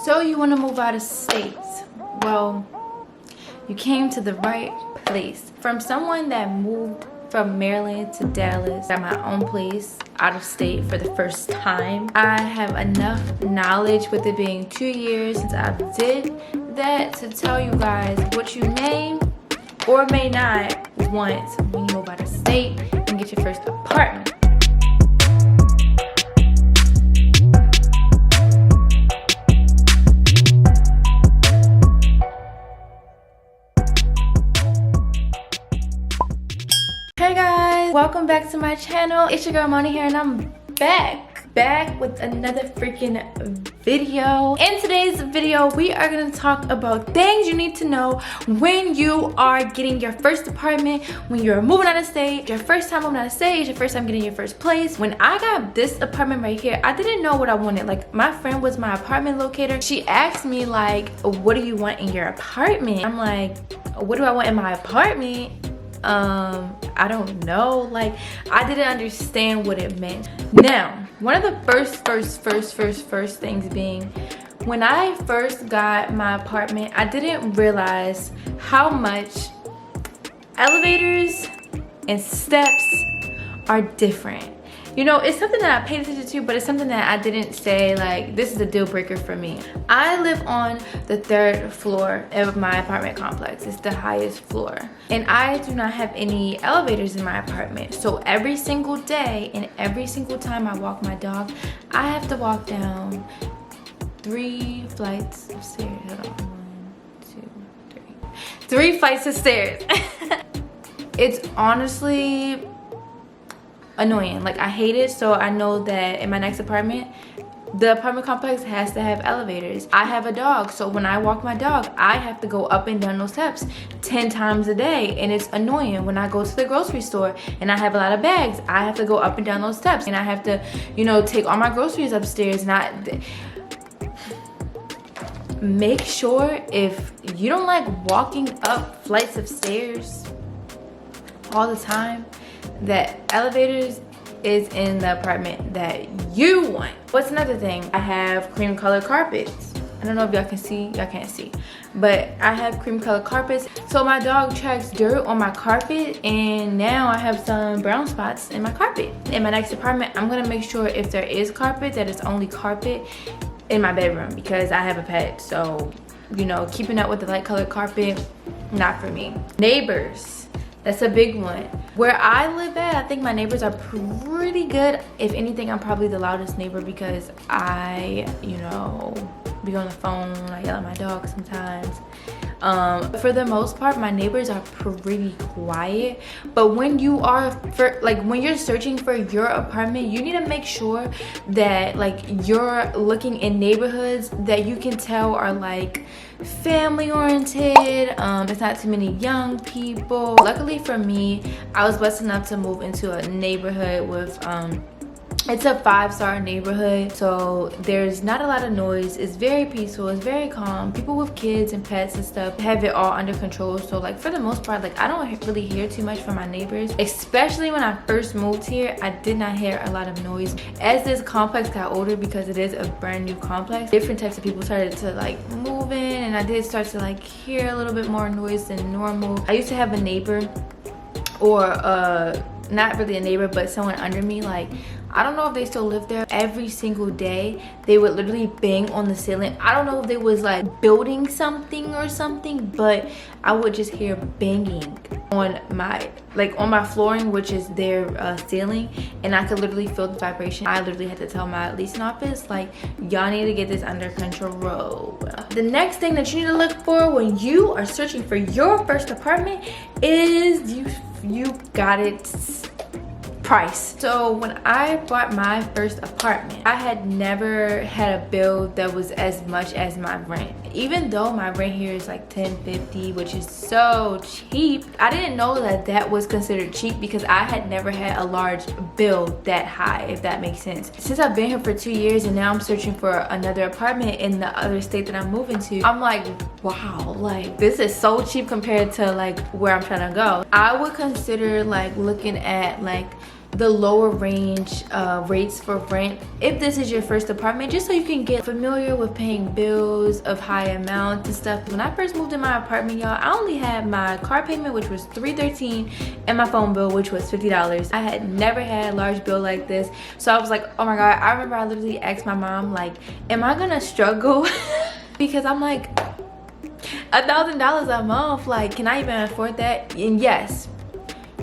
So you want to move out of state? Well, you came to the right place. From someone that moved from Maryland to Dallas at my own place out of state for the first time, I have enough knowledge with it being 2 years since I did that to tell you guys what you may or may not want when you move out of state and get your first apartment. Hey guys, welcome back to my channel. It's your girl Moni here and I'm back with another freaking video. In today's video we are going to talk about things you need to know when you are getting your first apartment, when you're moving out of state, your first time moving out of state, your first time getting your first place. When I got this apartment right here, I didn't know what I wanted. Like, my friend was my apartment locator. She asked me like, what do you want in your apartment? I'm like, what do I want in my apartment? I don't know. Like, I didn't understand what it meant. Now, one of the first things being, when I first got my apartment, I didn't realize how much elevators and steps are different. You know, it's something that I paid attention to, but it's something that I didn't say like, this is a deal breaker for me. I live on the 3rd floor of my apartment complex. It's the highest floor. And I do not have any elevators in my apartment. So every single day and every single time I walk my dog, I have to walk down 3 flights of stairs. Hold on, 1, 2, 3. 3 flights of stairs. It's honestly annoying. Like, I hate it. So I know that in my next apartment, the apartment complex has to have elevators. I have a dog, so when I walk my dog, I have to go up and down those steps 10 times a day, and it's annoying. When I go to the grocery store and I have a lot of bags, I have to go up and down those steps, and I have to, you know, take all my groceries upstairs. And make sure, if you don't like walking up flights of stairs all the time, that elevators is in the apartment that you want. What's another thing? I have cream colored carpets. I don't know if y'all can see. Y'all can't see, but I have cream colored carpets. So my dog tracks dirt on my carpet, and now I have some brown spots in my carpet. In my next apartment, I'm gonna make sure if there is carpet, that it's only carpet in my bedroom, because I have a pet. So, you know, keeping up with the light colored carpet, not for me. Neighbors. That's a big one. Where I live at, I think my neighbors are pretty good. If anything, I'm probably the loudest neighbor because I, you know, be on the phone. I yell at my dog sometimes. For the most part, my neighbors are pretty quiet. But when you are, when you're searching for your apartment, you need to make sure that like you're looking in neighborhoods that you can tell are like family oriented. It's not too many young people. Luckily for me, I was blessed enough to move into a neighborhood with it's a 5-star neighborhood, so there's not a lot of noise. It's very peaceful, it's very calm. People with kids and pets and stuff have it all under control. So like, for the most part, like, I don't really hear too much from my neighbors. Especially when I first moved here, I did not hear a lot of noise. As this complex got older, because it is a brand new complex, different types of people started to like move in, and I did start to like hear a little bit more noise than normal. I used to have a neighbor, or not really a neighbor, but someone under me. Like, I don't know if they still live there. Every single day they would literally bang on the ceiling. I don't know if they was like building something or something, but I would just hear banging on my flooring, which is their ceiling, and I could literally feel the vibration. I literally had to tell my leasing office, like, y'all need to get this under control. The next thing that you need to look for when you are searching for your first apartment is you got it price. So when I bought my first apartment, I had never had a bill that was as much as my rent. Even though my rent here is like $10.50, which is so cheap, I didn't know that that was considered cheap because I had never had a large bill that high, if that makes sense. Since I've been here for 2 years and now I'm searching for another apartment in the other state that I'm moving to, I'm like, wow, like this is so cheap compared to like where I'm trying to go. I would consider like looking at like the lower range rates for rent if this is your first apartment, just so you can get familiar with paying bills of high amounts and stuff. When I first moved in my apartment, y'all, I only had my car payment, which was $313, and my phone bill, which was $50. I had never had a large bill like this, so I was like, oh my god. I remember I literally asked my mom, like, am I gonna struggle? Because I'm like, $1,000 a month, like, can I even afford that? And yes,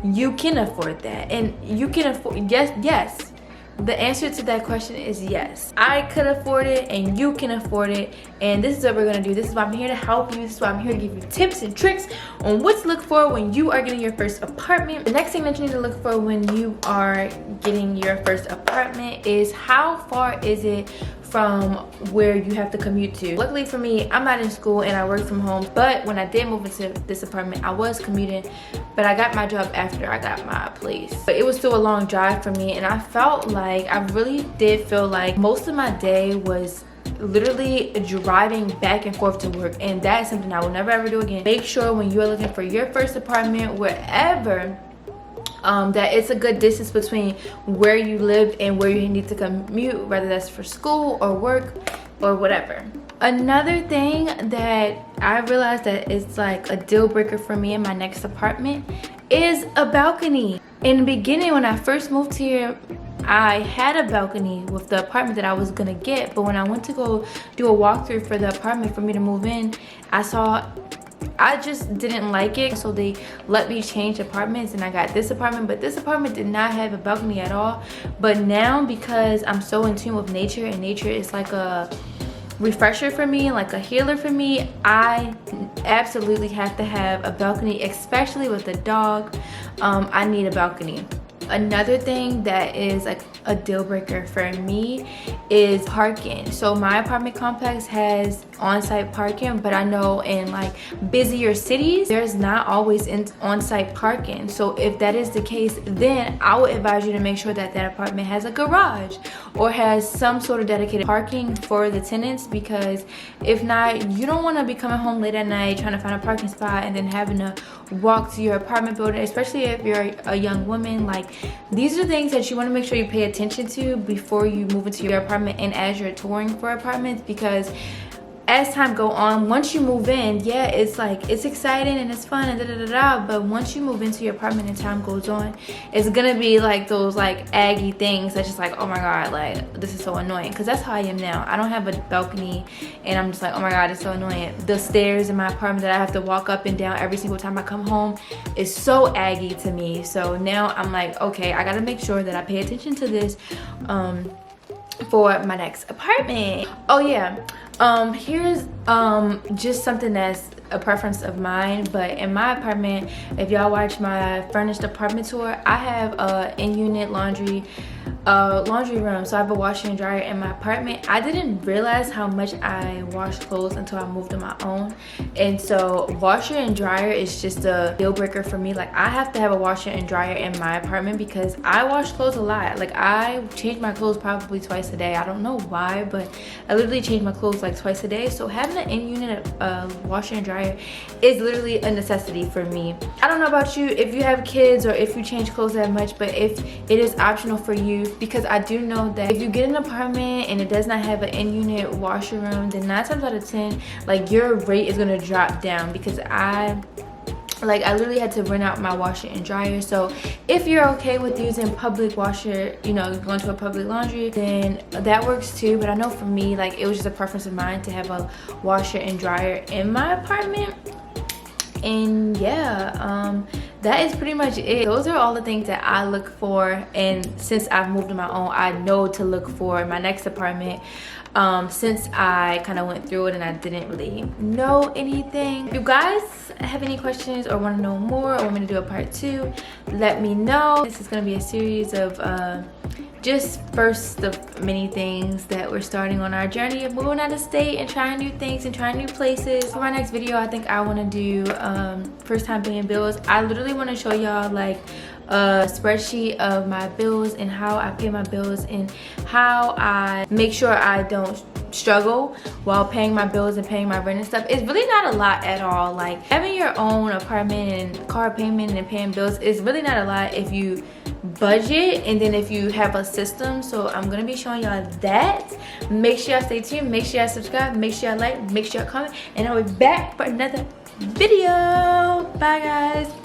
you can afford that, and you can afford, yes, the answer to that question is yes. I could afford it, and you can afford it, and this is what we're gonna do. This is why I'm here to help you. This is why I'm here to give you tips and tricks on what to look for when you are getting your first apartment. The next thing that you need to look for when you are getting your first apartment is how far is it from where you have to commute to. Luckily for me, I'm not in school and I work from home, but when I did move into this apartment, I was commuting, but I got my job after I got my place. But it was still a long drive for me, and I felt like, I really did feel like most of my day was literally driving back and forth to work, and that is something I will never ever do again. Make sure when you are looking for your first apartment, wherever, that it's a good distance between where you live and where you need to commute, whether that's for school or work or whatever. Another thing that I realized that is like a deal breaker for me in my next apartment is a balcony. In the beginning, when I first moved here, I had a balcony with the apartment that I was gonna get, but when I went to go do a walkthrough for the apartment for me to move in, I just didn't like it, so they let me change apartments, and I got this apartment, but this apartment did not have a balcony at all. But now, because I'm so in tune with nature, and nature is like a refresher for me, like a healer for me, I absolutely have to have a balcony, especially with a dog. I need a balcony. Another thing that is like a deal breaker for me is parking. So my apartment complex has on-site parking, but I know in like busier cities, there's not always on-site parking. So if that is the case, then I would advise you to make sure that that apartment has a garage or has some sort of dedicated parking for the tenants, because if not, you don't want to be coming home late at night trying to find a parking spot and then having to walk to your apartment building, especially if you're a young woman. Like, these are things that you want to make sure you pay attention to before you move into your apartment and as you're touring for apartments, because as time go on, once you move in, yeah, it's like, it's exciting and it's fun and da-da-da-da, but once you move into your apartment and time goes on, it's gonna be like those like aggy things that's just like, oh my god, like, this is so annoying. Because that's how I am now. I don't have a balcony, and I'm just like, oh my god, it's so annoying. The stairs in my apartment that I have to walk up and down every single time I come home is so aggy to me. So now I'm like, okay, I gotta make sure that I pay attention to this for my next apartment. Oh yeah, here's just something that's a preference of mine, but in my apartment, if y'all watch my furnished apartment tour, I have a in-unit laundry room. So I have a washer and dryer in my apartment. I didn't realize how much I wash clothes until I moved on my own, and so washer and dryer is just a deal breaker for me. Like, I have to have a washer and dryer in my apartment because I wash clothes a lot. Like, I change my clothes probably twice a day. I don't know why, but I literally change my clothes like twice a day. So having an in-unit washer and dryer is literally a necessity for me. I don't know about you if you have kids or if you change clothes that much, but if it is optional for you, because I do know that if you get an apartment and it does not have an in-unit washer room, then 9 times out of 10, like, your rate is gonna drop down, because I literally had to rent out my washer and dryer. So if you're okay with using public washer, you know, going to a public laundry, then that works too. But I know for me, like, it was just a preference of mine to have a washer and dryer in my apartment. And yeah, that is pretty much it. Those are all the things that I look for, and since I've moved on my own, I know to look for my next apartment. Since I kind of went through it and I didn't really know anything. If you guys have any questions or want to know more or want me to do a part 2, let me know. This is going to be a series of just first of many things that we're starting on our journey of moving out of state and trying new things and trying new places. For my next video, I think I want to do first time paying bills. I literally want to show y'all like a spreadsheet of my bills and how I pay my bills and how I make sure I don't struggle while paying my bills and paying my rent and stuff. It's really not a lot at all. Like, having your own apartment and car payment and paying bills is really not a lot if you budget, and then if you have a system. So I'm gonna be showing y'all that. Make sure y'all stay tuned, make sure y'all subscribe, make sure y'all like, make sure y'all comment, and I'll be back for another video. Bye guys.